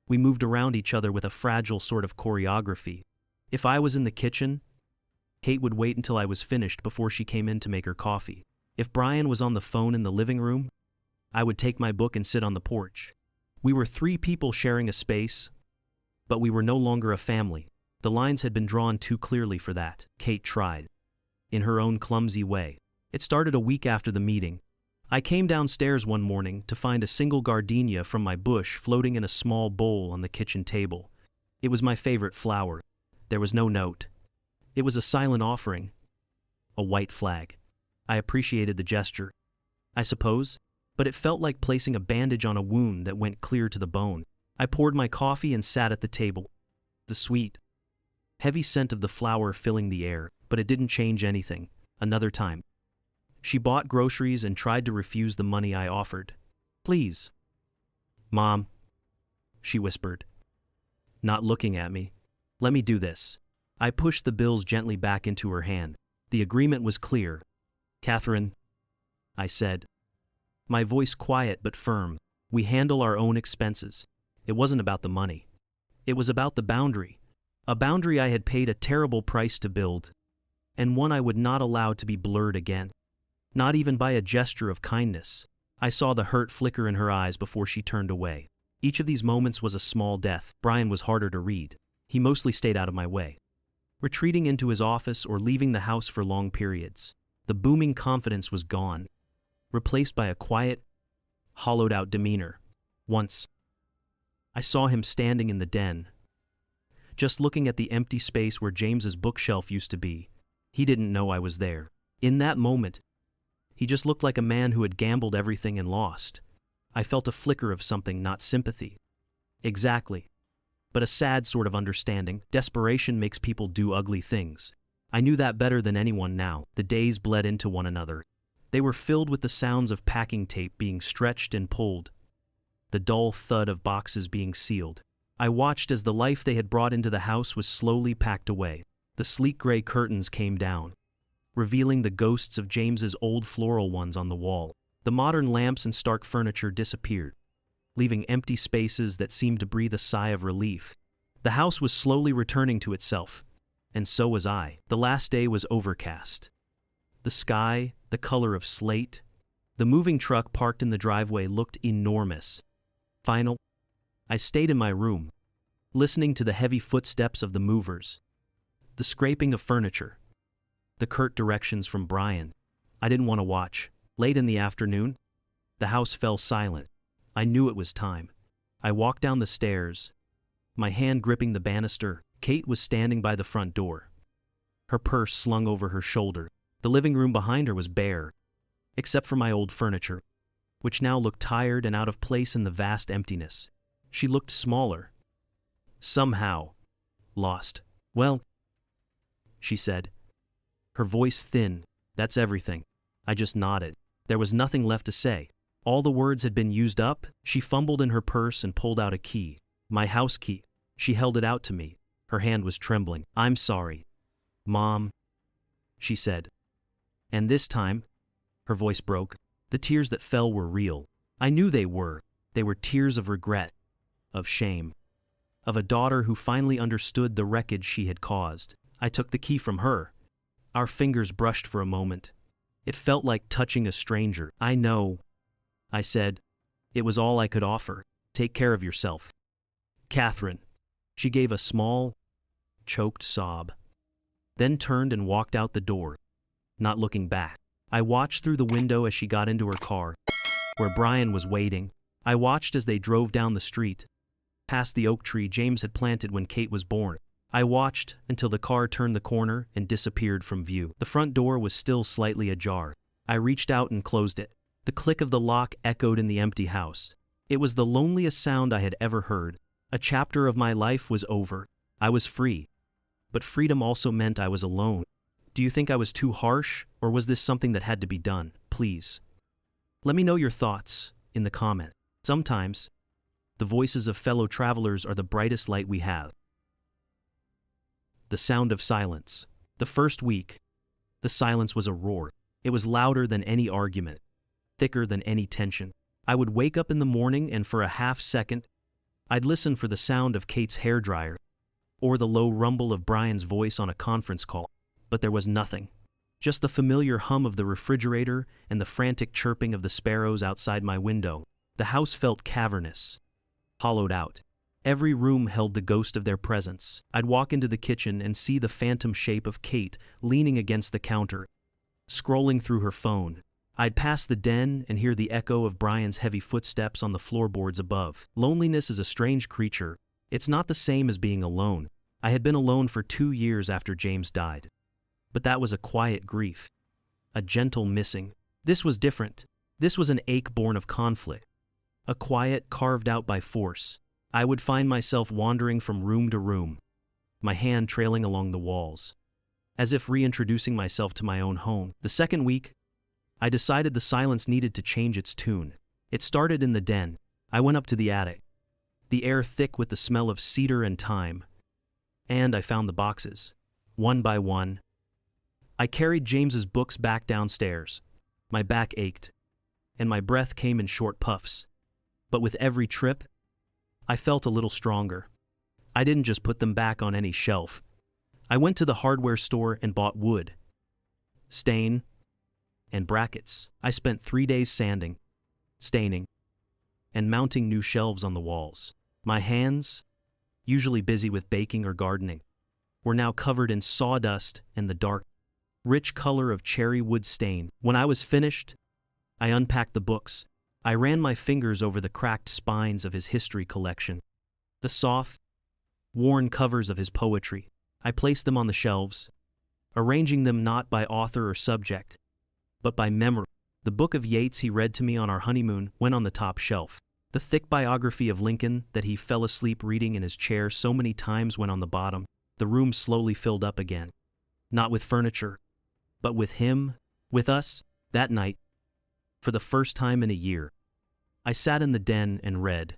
We moved around each other with a fragile sort of choreography. If I was in the kitchen, Kate would wait until I was finished before she came in to make her coffee. If Brian was on the phone in the living room, I would take my book and sit on the porch. We were 3 people sharing a space, but we were no longer a family. The lines had been drawn too clearly for that. Kate tried, in her own clumsy way. It started a week after the meeting. I came downstairs one morning to find a single gardenia from my bush floating in a small bowl on the kitchen table. It was my favorite flower. There was no note. It was a silent offering, a white flag. I appreciated the gesture, I suppose, but it felt like placing a bandage on a wound that went clear to the bone. I poured my coffee and sat at the table, the sweet, heavy scent of the flour filling the air, but it didn't change anything. Another time, she bought groceries and tried to refuse the money I offered. Please. Mom, she whispered, not looking at me. Let me do this. I pushed the bills gently back into her hand. The agreement was clear. Catherine, I said, my voice quiet but firm, we handle our own expenses. It wasn't about the money. It was about the boundary. A boundary I had paid a terrible price to build, and one I would not allow to be blurred again. Not even by a gesture of kindness. I saw the hurt flicker in her eyes before she turned away. Each of these moments was a small death. Brian was harder to read. He mostly stayed out of my way, retreating into his office or leaving the house for long periods. The booming confidence was gone, replaced by a quiet, hollowed-out demeanor. Once, I saw him standing in the den, just looking at the empty space where James's bookshelf used to be. He didn't know I was there. In that moment, he just looked like a man who had gambled everything and lost. I felt a flicker of something, not sympathy. Exactly. But a sad sort of understanding. Desperation makes people do ugly things. I knew that better than anyone now. The days bled into one another. They were filled with the sounds of packing tape being stretched and pulled, the dull thud of boxes being sealed. I watched as the life they had brought into the house was slowly packed away. The sleek gray curtains came down, revealing the ghosts of James's old floral ones on the wall. The modern lamps and stark furniture disappeared, leaving empty spaces that seemed to breathe a sigh of relief. The house was slowly returning to itself, and so was I. The last day was overcast. The sky, the color of slate. The moving truck parked in the driveway looked enormous. Final, I stayed in my room, listening to the heavy footsteps of the movers, the scraping of furniture, the curt directions from Brian. I didn't want to watch. Late in the afternoon, the house fell silent. I knew it was time. I walked down the stairs, my hand gripping the banister. Kate was standing by the front door, her purse slung over her shoulder. The living room behind her was bare, except for my old furniture, which now looked tired and out of place in the vast emptiness. She looked smaller, somehow lost. Well, she said, her voice thin. That's everything. I just nodded. There was nothing left to say. All the words had been used up. She fumbled in her purse and pulled out a key. My house key. She held it out to me. Her hand was trembling. I'm sorry, Mom, she said. And this time, her voice broke. The tears that fell were real. I knew they were. They were tears of regret, of shame, of a daughter who finally understood the wreckage she had caused. I took the key from her. Our fingers brushed for a moment. It felt like touching a stranger. I know, I said. It was all I could offer. Take care of yourself, Catherine. She gave a small, choked sob, then turned and walked out the door, not looking back. I watched through the window as she got into her car, where Brian was waiting. I watched as they drove down the street, past the oak tree James had planted when Kate was born. I watched until the car turned the corner and disappeared from view. The front door was still slightly ajar. I reached out and closed it. The click of the lock echoed in the empty house. It was the loneliest sound I had ever heard. A chapter of my life was over. I was free. But freedom also meant I was alone. Do you think I was too harsh, or was this something that had to be done? Please, let me know your thoughts in the comment. Sometimes, the voices of fellow travelers are the brightest light we have. The sound of silence. The first week, the silence was a roar. It was louder than any argument, thicker than any tension. I would wake up in the morning and for a half second, I'd listen for the sound of Kate's hairdryer, or the low rumble of Brian's voice on a conference call. But there was nothing. Just the familiar hum of the refrigerator and the frantic chirping of the sparrows outside my window. The house felt cavernous, hollowed out. Every room held the ghost of their presence. I'd walk into the kitchen and see the phantom shape of Kate leaning against the counter, scrolling through her phone. I'd pass the den and hear the echo of Brian's heavy footsteps on the floorboards above. Loneliness is a strange creature. It's not the same as being alone. I had been alone for 2 years after James died. But that was a quiet grief. a gentle missing. This was different. This was an ache born of conflict. A quiet carved out by force. I would find myself wandering from room to room, my hand trailing along the walls, as if reintroducing myself to my own home. The second week, I decided the silence needed to change its tune. It started in the den. I went up to the attic, the air thick with the smell of cedar and thyme, and I found the boxes. One by one, I carried James's books back downstairs. My back ached, and my breath came in short puffs. But with every trip, I felt a little stronger. I didn't just put them back on any shelf. I went to the hardware store and bought wood, stain, and brackets. I spent 3 days sanding, staining, and mounting new shelves on the walls. My hands, usually busy with baking or gardening, were now covered in sawdust and the dark, rich color of cherry wood stain. When I was finished, I unpacked the books. I ran my fingers over the cracked spines of his history collection, the soft, worn covers of his poetry. I placed them on the shelves, arranging them not by author or subject, but by memory. The book of Yeats he read to me on our honeymoon went on the top shelf. The thick biography of Lincoln that he fell asleep reading in his chair so many times went on the bottom. The room slowly filled up again, not with furniture, but with him, with us. That night, for the first time in a year, I sat in the den and read.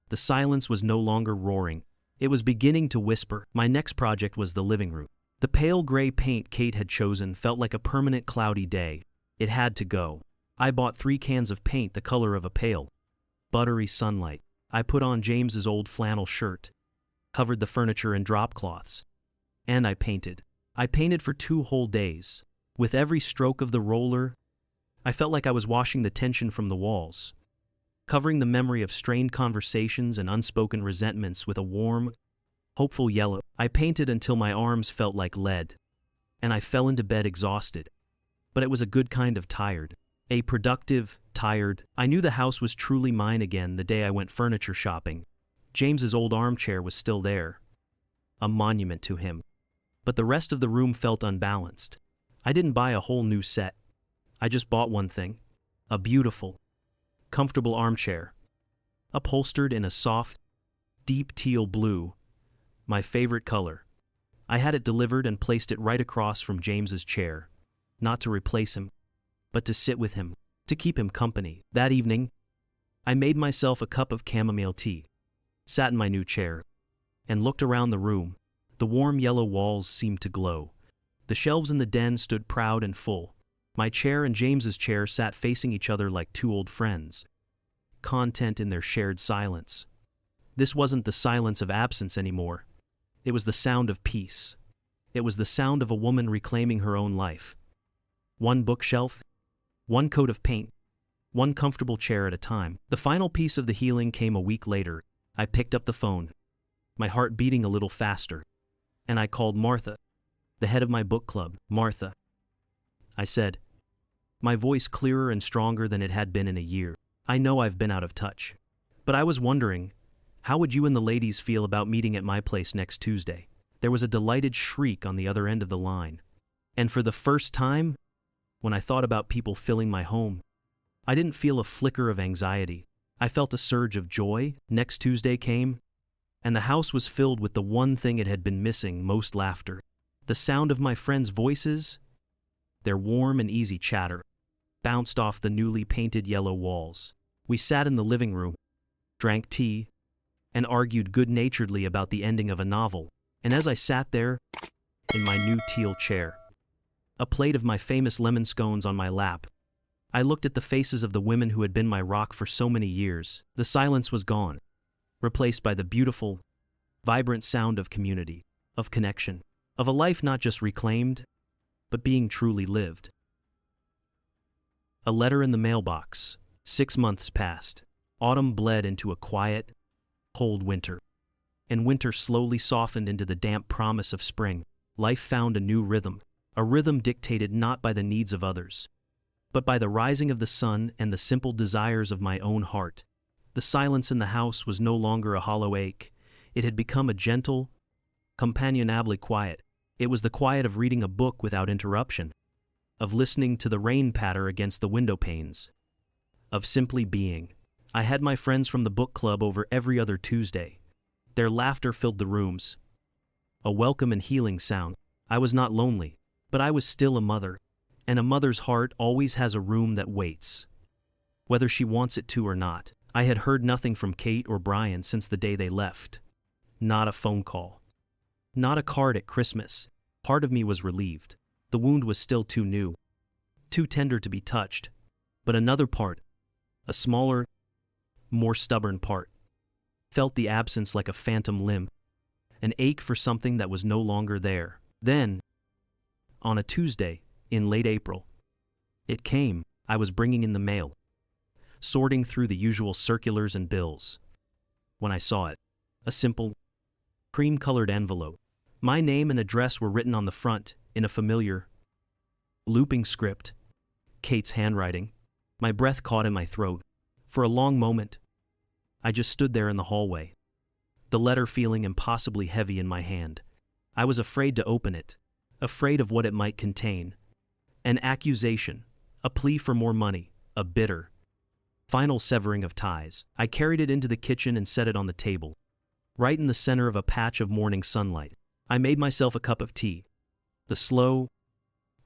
The silence was no longer roaring. It was beginning to whisper. My next project was the living room. The pale gray paint Kate had chosen felt like a permanent cloudy day. It had to go. I bought 3 cans of paint the color of a pale, buttery sunlight. I put on James's old flannel shirt, covered the furniture in drop cloths, and I painted. I painted for 2 whole days. With every stroke of the roller, I felt like I was washing the tension from the walls, covering the memory of strained conversations and unspoken resentments with a warm, hopeful yellow. I painted until my arms felt like lead, and I fell into bed exhausted. But it was a good kind of tired. A productive, tired. I knew the house was truly mine again the day I went furniture shopping. James's old armchair was still there, a monument to him. But the rest of the room felt unbalanced. I didn't buy a whole new set. I just bought one thing, a beautiful, comfortable armchair, upholstered in a soft, deep teal blue, my favorite color. I had it delivered and placed it right across from James's chair, not to replace him, but to sit with him, to keep him company. That evening, I made myself a cup of chamomile tea, sat in my new chair, and looked around the room. The warm yellow walls seemed to glow. The shelves in the den stood proud and full. My chair and James's chair sat facing each other like 2 old friends, content in their shared silence. This wasn't the silence of absence anymore. It was the sound of peace. It was the sound of a woman reclaiming her own life. 1 bookshelf, 1 coat of paint, 1 comfortable chair at a time. The final piece of the healing came a week later. I picked up the phone, my heart beating a little faster, and I called Martha, the head of my book club. "Martha," I said, my voice clearer and stronger than it had been in a year. "I know I've been out of touch, but I was wondering, how would you and the ladies feel about meeting at my place next Tuesday?" There was a delighted shriek on the other end of the line. And for the first time, when I thought about people filling my home, I didn't feel a flicker of anxiety. I felt a surge of joy. Next Tuesday came, and the house was filled with the one thing it had been missing most: laughter. The sound of my friends' voices, their warm and easy chatter, bounced off the newly painted yellow walls. We sat in the living room, drank tea, and argued good-naturedly about the ending of a novel. And as I sat there, in my new teal chair, a plate of my famous lemon scones on my lap, I looked at the faces of the women who had been my rock for so many years. The silence was gone, replaced by the beautiful, vibrant sound of community, of connection, of a life not just reclaimed, but being truly lived. A letter in the mailbox. 6 months passed. Autumn bled into a quiet, cold winter, and winter slowly softened into the damp promise of spring. Life found a new rhythm, a rhythm dictated not by the needs of others, but by the rising of the sun and the simple desires of my own heart. The silence in the house was no longer a hollow ache. It had become a gentle, companionably quiet. It was the quiet of reading a book without interruption, of listening to the rain patter against the window panes, of simply being. I had my friends from the book club over every other Tuesday. Their laughter filled the rooms, a welcome and healing sound. I was not lonely, but I was still a mother, and a mother's heart always has a room that waits, whether she wants it to or not. I had heard nothing from Kate or Brian since the day they left. Not a phone call. Not a card at Christmas. Part of me was relieved. The wound was still too new, too tender to be touched. But another part, a smaller, more stubborn part, felt the absence like a phantom limb, an ache for something that was no longer there. Then, on a Tuesday, in late April, it came. I was bringing in the mail, sorting through the usual circulars and bills, when I saw it. A simple, cream-colored envelope. My name and address were written on the front, in a familiar, looping script. Kate's handwriting. My breath caught in my throat. For a long moment, I just stood there in the hallway, the letter feeling impossibly heavy in my hand. I was afraid to open it, afraid of what it might contain. An accusation, a plea for more money, a bitter, final severing of ties. I carried it into the kitchen and set it on the table, right in the center of a patch of morning sunlight. I made myself a cup of tea, the slow,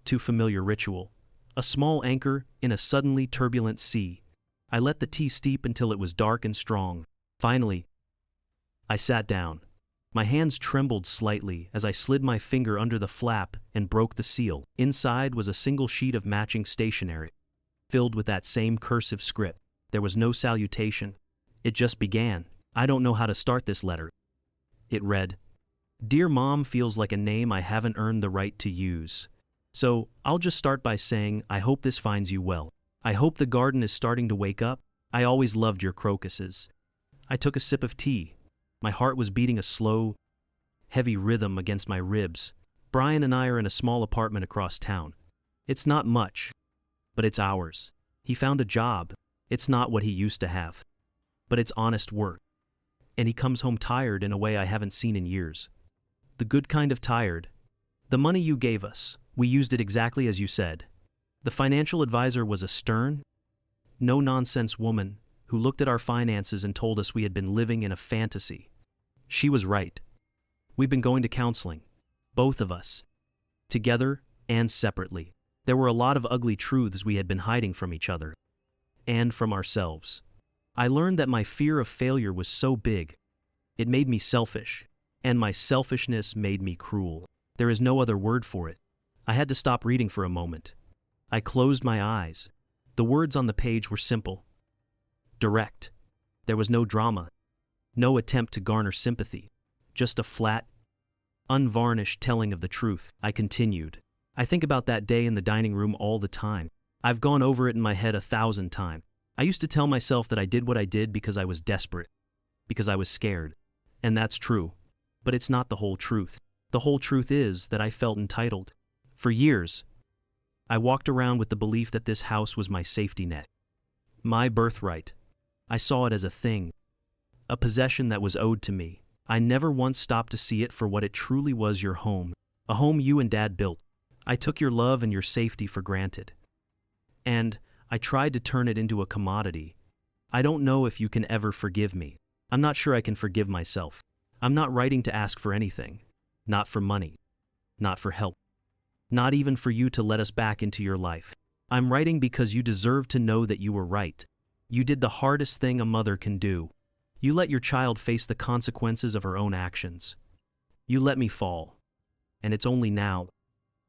too familiar ritual, a small anchor in a suddenly turbulent sea. I let the tea steep until it was dark and strong. Finally, I sat down. My hands trembled slightly as I slid my finger under the flap and broke the seal. Inside was a single sheet of matching stationery, filled with that same cursive script. There was no salutation. It just began. I don't know how to start this letter. It read, "Dear Mom feels like a name I haven't earned the right to use. So I'll just start by saying I hope this finds you well. I hope the garden is starting to wake up. I always loved your crocuses." I took a sip of tea. My heart was beating a slow, heavy rhythm against my ribs. Brian and I are in a small apartment across town. It's not much, but it's ours. He found a job. It's not what he used to have, but it's honest work. And he comes home tired in a way I haven't seen in years. The good kind of tired. The money you gave us, we used it exactly as you said. The financial advisor was a stern, no-nonsense woman who looked at our finances and told us we had been living in a fantasy. She was right. We've been going to counseling, both of us, together and separately. There were a lot of ugly truths we had been hiding from each other, and from ourselves. I learned that my fear of failure was so big, it made me selfish, and my selfishness made me cruel. There is no other word for it. I had to stop reading for a moment. I closed my eyes. The words on the page were simple, direct. There was no drama, no attempt to garner sympathy, just a flat, unvarnished telling of the truth. I continued. I think about that day in the dining room all the time. I've gone over it in my head 1,000 times. I used to tell myself that I did what I did because I was desperate, because I was scared. And that's true. But it's not the whole truth. The whole truth is that I felt entitled. For years, I walked around with the belief that this house was my safety net, my birthright. I saw it as a thing, a possession that was owed to me. I never once stopped to see it for what it truly was: your home, a home you and Dad built. I took your love and your safety for granted. And I tried to turn it into a commodity. I don't know if you can ever forgive me. I'm not sure I can forgive myself. I'm not writing to ask for anything. Not for money. Not for help. Not even for you to let us back into your life. I'm writing because you deserve to know that you were right. You did the hardest thing a mother can do. You let your child face the consequences of her own actions. You let me fall. And it's only now,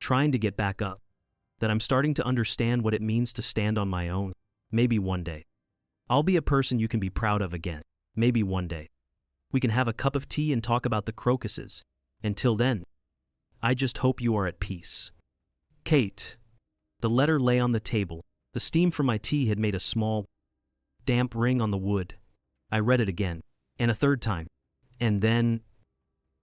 trying to get back up, that I'm starting to understand what it means to stand on my own. Maybe one day, I'll be a person you can be proud of again. Maybe one day, we can have a cup of tea and talk about the crocuses. Until then, I just hope you are at peace. Kate. The letter lay on the table. The steam from my tea had made a small, damp ring on the wood. I read it again, and a third time. And then,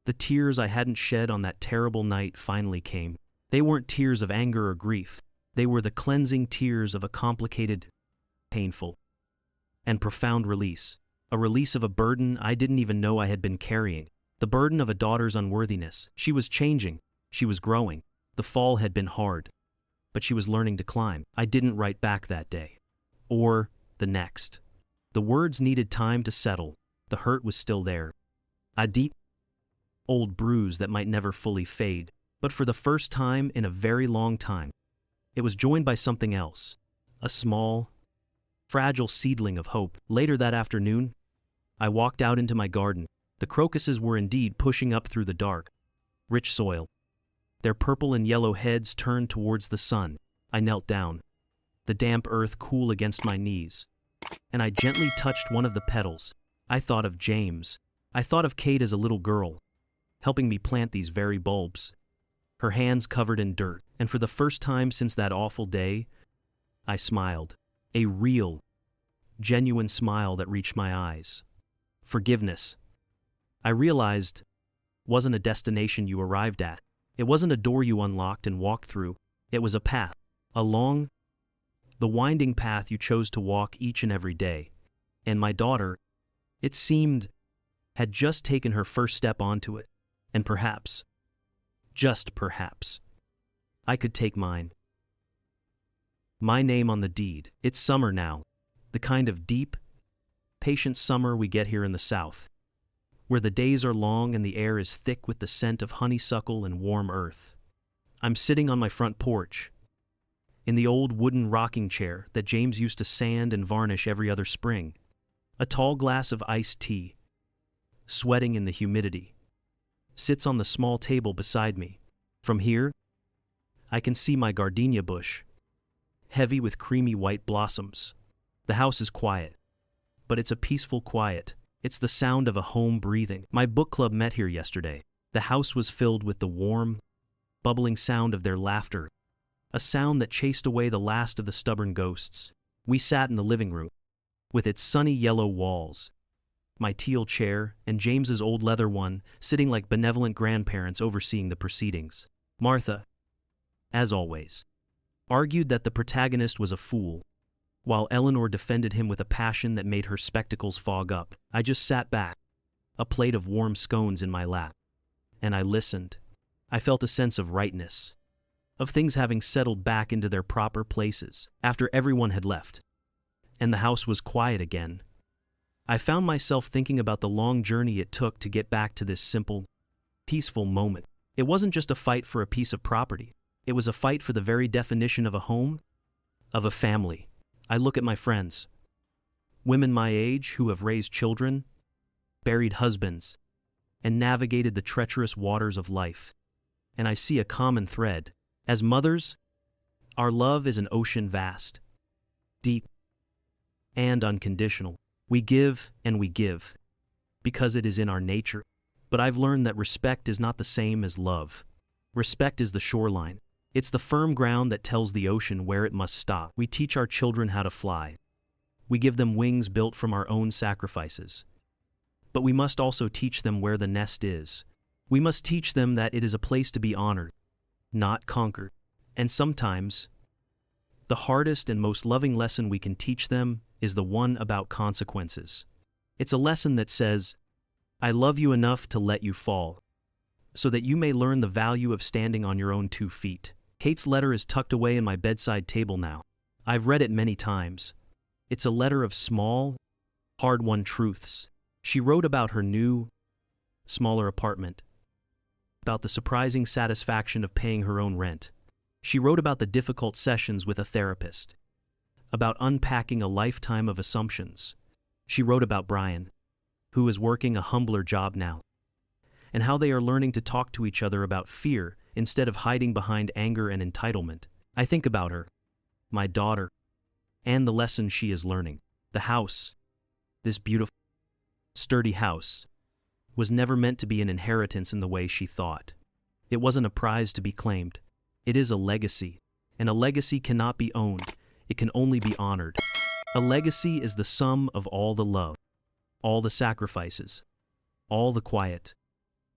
the tears I hadn't shed on that terrible night finally came. They weren't tears of anger or grief. They were the cleansing tears of a complicated, painful, and profound release. A release of a burden I didn't even know I had been carrying. The burden of a daughter's unworthiness. She was changing. She was growing. The fall had been hard. but she was learning to climb. I didn't write back that day. Or the next. The words needed time to settle. The hurt was still there. A deep, old bruise that might never fully fade. But for the first time in a very long time, it was joined by something else. A small, fragile seedling of hope. Later that afternoon, I walked out into my garden. The crocuses were indeed pushing up through the dark, rich soil. Their purple and yellow heads turned towards the sun. I knelt down, the damp earth cool against my knees, and I gently touched one of the petals. I thought of James. I thought of Kate as a little girl, helping me plant these very bulbs. Her hands covered in dirt, and for the first time since that awful day, I smiled. A real, genuine smile that reached my eyes. Forgiveness, I realized, wasn't a destination you arrived at. It wasn't a door you unlocked and walked through. It was a path, along the winding path you chose to walk each and every day. And my daughter, it seemed, had just taken her first step onto it. And perhaps, just perhaps, I could take mine. My name on the deed. It's summer now, the kind of deep, patient summer we get here in the South, where the days are long and the air is thick with the scent of honeysuckle and warm earth. I'm sitting on my front porch, in the old wooden rocking chair that James used to sand and varnish every other spring. A tall glass of iced tea, sweating in the humidity, sits on the small table beside me. From here, I can see my gardenia bush, heavy with creamy white blossoms. The house is quiet, but it's a peaceful quiet. It's the sound of a home breathing. My book club met here yesterday. The house was filled with the warm, bubbling sound of their laughter, a sound that chased away the last of the stubborn ghosts. We sat in the living room, with its sunny yellow walls, my teal chair and James's old leather one sitting like benevolent grandparents overseeing the proceedings. Martha, as always, argued that the protagonist was a fool, while Eleanor defended him with a passion that made her spectacles fog up. I just sat back, a plate of warm scones in my lap, and I listened. I felt a sense of rightness, of things having settled back into their proper places after everyone had left, and the house was quiet again. I found myself thinking about the long journey it took to get back to this simple, peaceful moment. It wasn't just a fight for a piece of property. It was a fight for the very definition of a home, of a family. I look at my friends, women my age who have raised children, buried husbands, and navigated the treacherous waters of life, and I see a common thread. As mothers, our love is an ocean vast, deep, and unconditional. We give and we give, because it is in our nature. But I've learned that respect is not the same as love. Respect is the shoreline. It's the firm ground that tells the ocean where it must stop. We teach our children how to fly. We give them wings built from our own sacrifices. But we must also teach them where the nest is. We must teach them that it is a place to be honored, not conquered. And sometimes, the hardest and most loving lesson we can teach them is the one about consequences. It's a lesson that says, I love you enough to let you fall, so that you may learn the value of standing on your own 2 feet. Kate's letter is tucked away in my bedside table now. I've read it many times. It's a letter of small, hard-won truths. She wrote about her new, smaller apartment, about the surprising satisfaction of paying her own rent. She wrote about the difficult sessions with a therapist, about unpacking a lifetime of assumptions. She wrote about Brian, who is working a humbler job now, and how they are learning to talk to each other about fear instead of hiding behind anger and entitlement. I think about her, my daughter, and the lessons she is learning. The house, this beautiful, sturdy house, was never meant to be an inheritance in the way she thought. It wasn't a prize to be claimed. It is a legacy, and a legacy cannot be owned. It can only be honored. A legacy is the sum of all the love, all the sacrifices, all the quiet,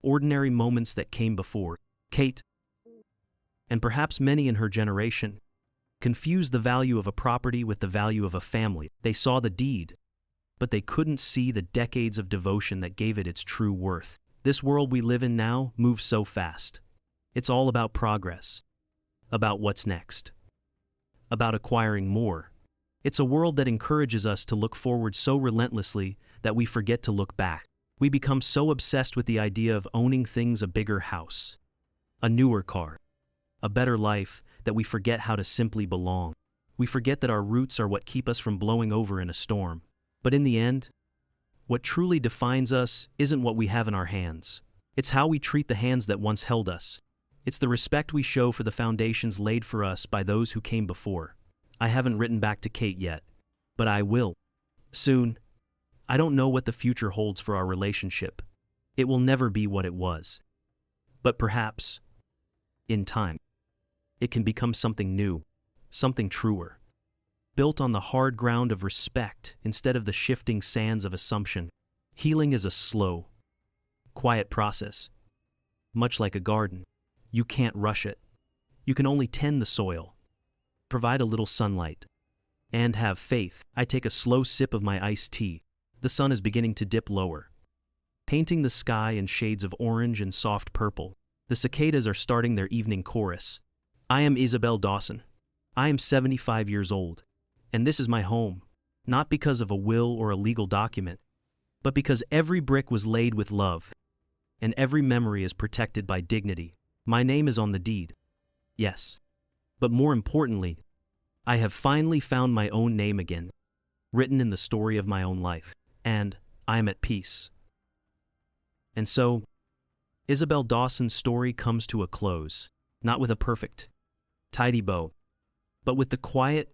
ordinary moments that came before. Kate, and perhaps many in her generation, confused the value of a property with the value of a family. They saw the deed, but they couldn't see the decades of devotion that gave it its true worth. This world we live in now moves so fast. It's all about progress, about what's next. about acquiring more. It's a world that encourages us to look forward so relentlessly that we forget to look back. We become so obsessed with the idea of owning things: a bigger house, a newer car, a better life, that we forget how to simply belong. We forget that our roots are what keep us from blowing over in a storm. But in the end, what truly defines us isn't what we have in our hands. It's how we treat the hands that once held us. It's the respect we show for the foundations laid for us by those who came before. I haven't written back to Kate yet, but I will. Soon. I don't know what the future holds for our relationship. It will never be what it was. But perhaps, in time, it can become something new, something truer, built on the hard ground of respect instead of the shifting sands of assumption. Healing is a slow, quiet process. Much like a garden, you can't rush it. You can only tend the soil, provide a little sunlight, and have faith. I take a slow sip of my iced tea. The sun is beginning to dip lower, painting the sky in shades of orange and soft purple. The cicadas are starting their evening chorus. I am Isabel Dawson. I am 75 years old, and this is my home, not because of a will or a legal document, but because every brick was laid with love, and every memory is protected by dignity. My name is on the deed, yes, but more importantly, I have finally found my own name again, written in the story of my own life, and I am at peace. And so, Isabel Dawson's story comes to a close, not with a perfect, tidy bow, but with the quiet,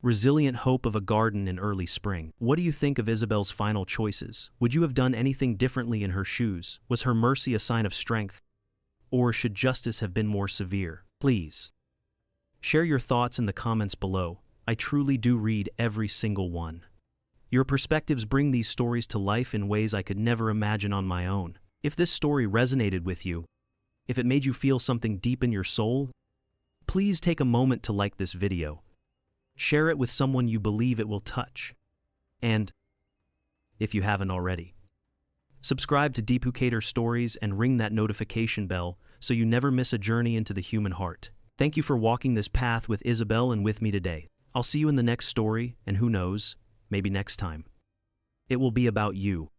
resilient hope of a garden in early spring. What do you think of Isabel's final choices? Would you have done anything differently in her shoes? Was her mercy a sign of strength? Or should justice have been more severe? Please, share your thoughts in the comments below. I truly do read every single one. Your perspectives bring these stories to life in ways I could never imagine on my own. If this story resonated with you, if it made you feel something deep in your soul, please take a moment to like this video. Share it with someone you believe it will touch. And, if you haven't already, subscribe to Deepucator Stories and ring that notification bell so you never miss a journey into the human heart. Thank you for walking this path with Isabel and with me today. I'll see you in the next story, and who knows, maybe next time, it will be about you.